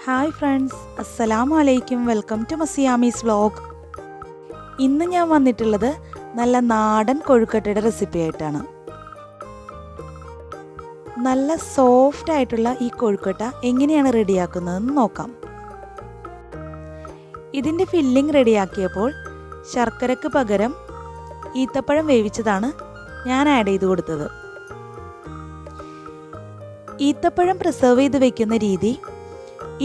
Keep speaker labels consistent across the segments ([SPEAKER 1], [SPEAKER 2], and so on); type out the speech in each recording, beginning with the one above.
[SPEAKER 1] Hi friends, അസ്സലാമു അലൈക്കും. Welcome to മസിയാമീസ് വ്ലോഗ്. ഇന്ന് ഞാൻ വന്നിട്ടുള്ളത് നല്ല നാടൻ കൊഴുക്കട്ടയുടെ റെസിപ്പി ആയിട്ടാണ്. നല്ല സോഫ്റ്റ് ആയിട്ടുള്ള ഈ കൊഴുക്കട്ട എങ്ങനെയാണ് റെഡിയാക്കുന്നതെന്ന് നോക്കാം. ഇതിൻ്റെ ഫില്ലിംഗ് റെഡിയാക്കിയപ്പോൾ ശർക്കരക്ക് പകരം ഈത്തപ്പഴം വേവിച്ചതാണ് ഞാൻ ആഡ് ചെയ്ത് കൊടുത്തത്. ഈത്തപ്പഴം പ്രിസർവ് ചെയ്ത് വെക്കുന്ന രീതി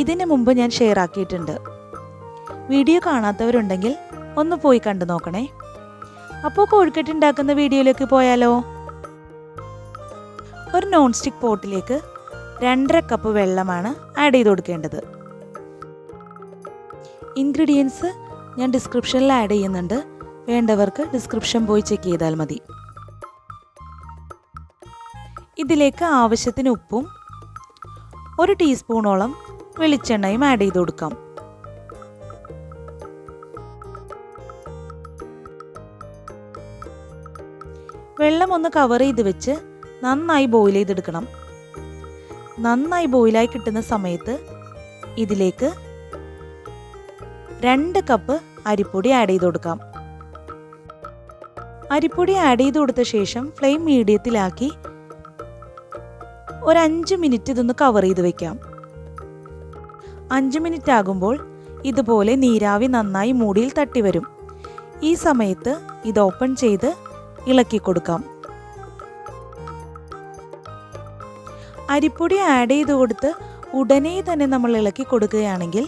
[SPEAKER 1] ഇതിന് മുമ്പ് ഞാൻ ഷെയർ ആക്കിയിട്ടുണ്ട്. വീഡിയോ കാണാത്തവരുണ്ടെങ്കിൽ ഒന്ന് പോയി കണ്ടു നോക്കണേ. അപ്പോൾ കൊഴുക്കട്ട ഉണ്ടാക്കുന്ന വീഡിയോയിലേക്ക് പോയാലോ? ഒരു നോൺ സ്റ്റിക്ക് പോട്ടിലേക്ക് 2.5 കപ്പ് വെള്ളമാണ് ആഡ് ചെയ്ത് കൊടുക്കേണ്ടത്. ഇൻഗ്രീഡിയൻസ് ഞാൻ ഡിസ്ക്രിപ്ഷനിൽ ആഡ് ചെയ്യുന്നുണ്ട്, വേണ്ടവർക്ക് ഡിസ്ക്രിപ്ഷൻ പോയി ചെക്ക് ചെയ്താൽ മതി. ഇതിലേക്ക് ആവശ്യത്തിന് ഉപ്പും 1 ടീസ്പൂണോളം വെളിച്ചെണ്ണയും ആഡ് ചെയ്ത് കൊടുക്കാം. വെള്ളം ഒന്ന് കവർ ചെയ്ത് വെച്ച് നന്നായി ബോയിൽ ചെയ്തെടുക്കണം. നന്നായി ബോയിലായി കിട്ടുന്ന സമയത്ത് ഇതിലേക്ക് 2 കപ്പ് അരിപ്പൊടി ആഡ് ചെയ്ത് കൊടുക്കാം. അരിപ്പൊടി ആഡ് ചെയ്ത് കൊടുത്ത ശേഷം ഫ്ലെയിം മീഡിയത്തിലാക്കി ഒരു 5 മിനിറ്റ് ഇതൊന്ന് കവർ ചെയ്ത് വെക്കാം. 5 മിനിറ്റ് ആകുമ്പോൾ ഇതുപോലെ നീരാവി നന്നായി മൂടിയിൽ തട്ടി വരും. ഈ സമയത്ത് ഇത് ഓപ്പൺ ചെയ്ത് ഇളക്കി കൊടുക്കാം. അരിപ്പൊടി ആഡ് ചെയ്ത് കൊടുത്ത് ഉടനെ തന്നെ നമ്മൾ ഇളക്കി കൊടുക്കുകയാണെങ്കിൽ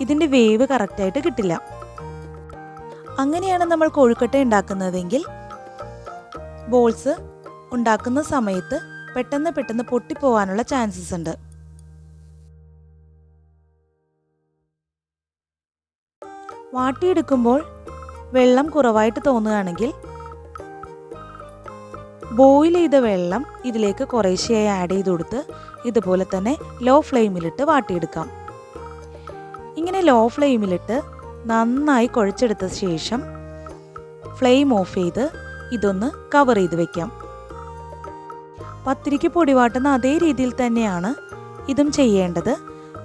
[SPEAKER 1] ഇതിൻ്റെ വേവ് കറക്റ്റായിട്ട് കിട്ടില്ല. അങ്ങനെയാണ് നമ്മൾ കൊഴുക്കട്ട ഉണ്ടാക്കുന്നതെങ്കിൽ ബോൾസ് ഉണ്ടാക്കുന്ന സമയത്ത് പെട്ടെന്ന് പൊട്ടിപ്പോവാനുള്ള ചാൻസസ് ഉണ്ട്. വാട്ടിയെടുക്കുമ്പോൾ വെള്ളം കുറവായിട്ട് തോന്നുകയാണെങ്കിൽ ബോയിൽ ചെയ്ത വെള്ളം ഇതിലേക്ക് കുറേശ്ശെയായി ആഡ് ചെയ്ത് കൊടുത്ത് ഇതുപോലെ തന്നെ ലോ ഫ്ലെയിമിലിട്ട് വാട്ടിയെടുക്കാം. ഇങ്ങനെ ലോ ഫ്ലെയിമിലിട്ട് നന്നായി കുഴച്ചെടുത്ത ശേഷം ഫ്ലെയിം ഓഫ് ചെയ്ത് ഇതൊന്ന് കവർ ചെയ്ത് വെക്കാം. പത്തിരിക്ക് പൊടി വാട്ടുന്ന അതേ രീതിയിൽ തന്നെയാണ് ഇതും ചെയ്യേണ്ടത്.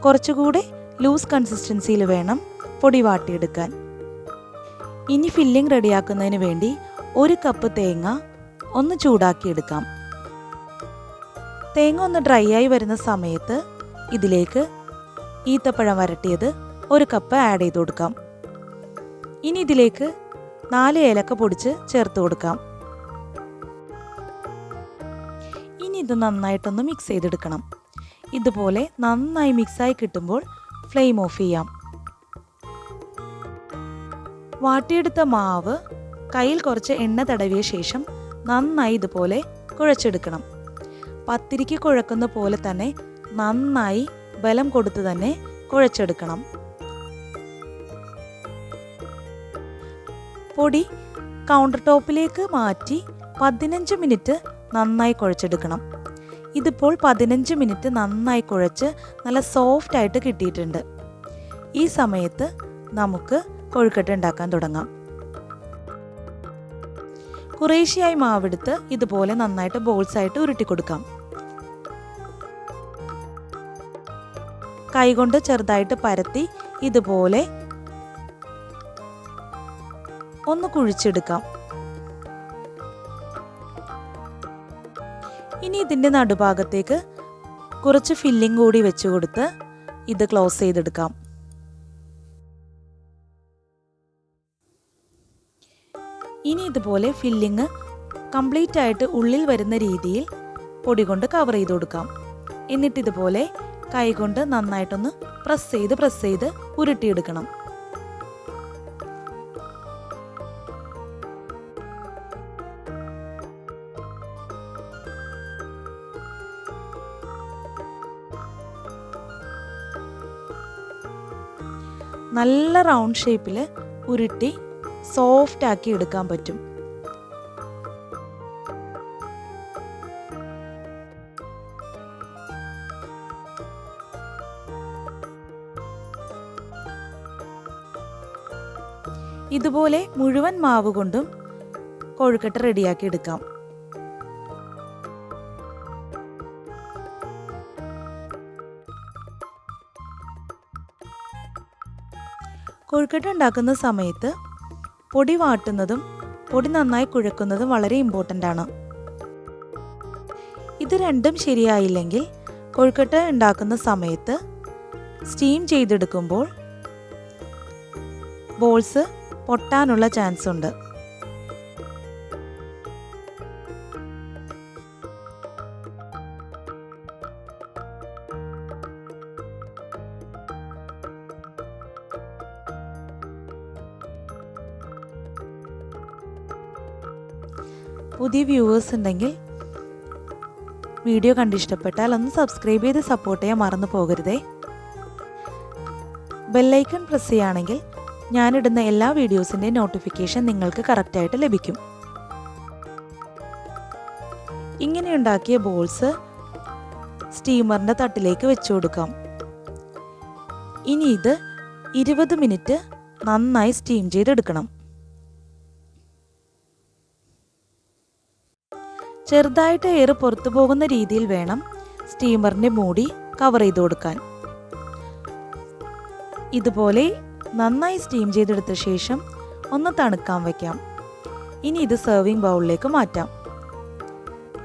[SPEAKER 1] കുറച്ചുകൂടി ലൂസ് കൺസിസ്റ്റൻസിയിൽ വേണം പൊടി വാട്ടിയെടുക്കാൻ. ഇനി ഫില്ലിംഗ് റെഡിയാക്കുന്നതിന് വേണ്ടി 1 കപ്പ് തേങ്ങ ഒന്ന് ചൂടാക്കിയെടുക്കാം. തേങ്ങ ഒന്ന് ഡ്രൈ ആയി വരുന്ന സമയത്ത് ഇതിലേക്ക് ഈത്തപ്പഴം വരട്ടിയത് 1 കപ്പ് ആഡ് ചെയ്ത് കൊടുക്കാം. ഇനി ഇതിലേക്ക് 4 ഏലക്ക പൊടിച്ച് ചേർത്ത് കൊടുക്കാം. ഇനി ഇത് നന്നായിട്ടൊന്ന് മിക്സ് ചെയ്തെടുക്കണം. ഇതുപോലെ നന്നായി മിക്സായി കിട്ടുമ്പോൾ ഫ്ലെയിം ഓഫ് ചെയ്യാം. വാട്ടിയെടുത്ത മാവ് കയ്യിൽ കുറച്ച് എണ്ണ തടവിയ ശേഷം നന്നായി ഇതുപോലെ കുഴച്ചെടുക്കണം. പത്തിരിക്ക് കുഴക്കുന്ന പോലെ തന്നെ നന്നായി ബലം കൊടുത്ത് തന്നെ കുഴച്ചെടുക്കണം. പൊടി കൗണ്ടർ ടോപ്പിലേക്ക് മാറ്റി 15 മിനിറ്റ് നന്നായി കുഴച്ചെടുക്കണം. ഇതിപ്പോൾ 15 മിനിറ്റ് നന്നായി കുഴച്ച് നല്ല സോഫ്റ്റ് ആയിട്ട് കിട്ടിയിട്ടുണ്ട്. ഈ സമയത്ത് നമുക്ക് കൊഴുക്കട്ട ഉണ്ടാക്കാൻ തുടങ്ങാം. കുറേശ്ശെയായി മാവെടുത്ത് ഇതുപോലെ നന്നായിട്ട് ബോൾസ് ആയിട്ട് ഉരുട്ടി കൊടുക്കാം. കൈകൊണ്ട് ചെറുതായിട്ട് പരത്തി ഇതുപോലെ ഒന്ന് കുഴിച്ചെടുക്കാം. ഇനി ഇതിൻ്റെ നടുഭാഗത്തേക്ക് കുറച്ച് ഫില്ലിംഗ് കൂടി വെച്ച് കൊടുത്ത് ഇത് ക്ലോസ് ചെയ്തെടുക്കാം. ഇനി ഇതുപോലെ ഫില്ലിങ് കംപ്ലീറ്റ് ആയിട്ട് ഉള്ളിൽ വരുന്ന രീതിയിൽ പൊടി കൊണ്ട് കവർ ചെയ്ത് കൊടുക്കാം. എന്നിട്ട് ഇതുപോലെ കൈകൊണ്ട് നന്നായിട്ടൊന്ന് പ്രസ് ചെയ്ത് ഉരുട്ടിയെടുക്കണം. നല്ല റൗണ്ട് ഷേപ്പിൽ ഉരുട്ടി സോഫ്റ്റ് ആക്കി എടുക്കാൻ പറ്റും. ഇതുപോലെ മുഴുവൻ മാവ് കൊണ്ടും കൊഴുക്കട്ട റെഡിയാക്കി എടുക്കാം. കൊഴുക്കട്ട ഉണ്ടാക്കുന്ന സമയത്ത് പൊടി വാട്ടുന്നതും പൊടി നന്നായി കുഴക്കുന്നതും വളരെ ഇമ്പോർട്ടൻ്റ് ആണ്. ഇത് രണ്ടും ശരിയായില്ലെങ്കിൽ കൊഴുക്കട്ട ഉണ്ടാക്കുന്ന സമയത്ത് സ്റ്റീം ചെയ്തെടുക്കുമ്പോൾ ബോൾസ് പൊട്ടാനുള്ള ചാൻസ് ഉണ്ട്. പുതിയ വ്യൂവേഴ്സ് ഉണ്ടെങ്കിൽ വീഡിയോ കണ്ടിഷ്ടപ്പെട്ടാൽ ഒന്ന് സബ്സ്ക്രൈബ് ചെയ്ത് സപ്പോർട്ട് ചെയ്യാൻ മറന്നു പോകരുതേ. ബെല്ലൈക്കൺ പ്രസ് ചെയ്യുകയാണെങ്കിൽ ഞാനിടുന്ന എല്ലാ വീഡിയോസിൻ്റെയും നോട്ടിഫിക്കേഷൻ നിങ്ങൾക്ക് കറക്റ്റായിട്ട് ലഭിക്കും. ഇങ്ങനെ ഉണ്ടാക്കിയ ബോൾസ് സ്റ്റീമറിൻ്റെ തട്ടിലേക്ക് വെച്ചു കൊടുക്കാം. ഇനി ഇത് 20 മിനിറ്റ് നന്നായി സ്റ്റീം ചെയ്തെടുക്കണം. ചെറുതായിട്ട് എയർ പുറത്തു പോകുന്ന രീതിയിൽ വേണം സ്റ്റീമറിൻ്റെ മൂടി കവർ ചെയ്ത് കൊടുക്കാൻ. ഇതുപോലെ നന്നായി സ്റ്റീം ചെയ്തെടുത്ത ശേഷം ഒന്ന് തണുക്കാൻ വയ്ക്കാം. ഇനി ഇത് സെർവിങ് ബൗളിലേക്ക് മാറ്റാം.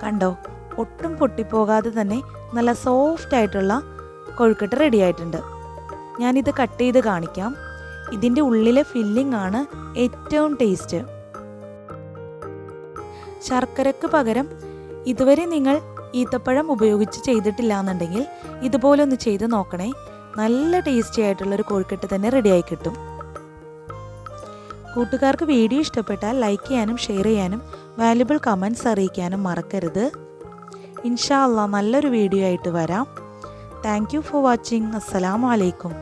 [SPEAKER 1] കണ്ടോ, ഒട്ടും പൊട്ടിപ്പോകാതെ തന്നെ നല്ല സോഫ്റ്റ് ആയിട്ടുള്ള കൊഴുക്കട്ട റെഡി ആയിട്ടുണ്ട്. ഞാനിത് കട്ട് ചെയ്ത് കാണിക്കാം. ഇതിൻ്റെ ഉള്ളിലെ ഫില്ലിംഗ് ആണ് ഏറ്റവും ടേസ്റ്റ്. ശർക്കരയ്ക്ക് പകരം ഇതുവരെ നിങ്ങൾ ഈത്തപ്പഴം ഉപയോഗിച്ച് ചെയ്തിട്ടില്ല എന്നുണ്ടെങ്കിൽ ഇതുപോലെ ഒന്ന് ചെയ്ത് നോക്കണേ. നല്ല ടേസ്റ്റി ആയിട്ടുള്ളൊരു കൊഴുക്കട്ട തന്നെ റെഡിയായി കിട്ടും. കൂട്ടുകാർക്ക് വീഡിയോ ഇഷ്ടപ്പെട്ടാൽ ലൈക്ക് ചെയ്യാനും ഷെയർ ചെയ്യാനും വാല്യുബിൾ കമൻറ്റ്സ് അറിയിക്കാനും മറക്കരുത്. ഇൻഷാ അല്ലാഹ് നല്ലൊരു വീഡിയോ ആയിട്ട് വരാം. Thank you for watching. അസ്സലാമു അലൈക്കും.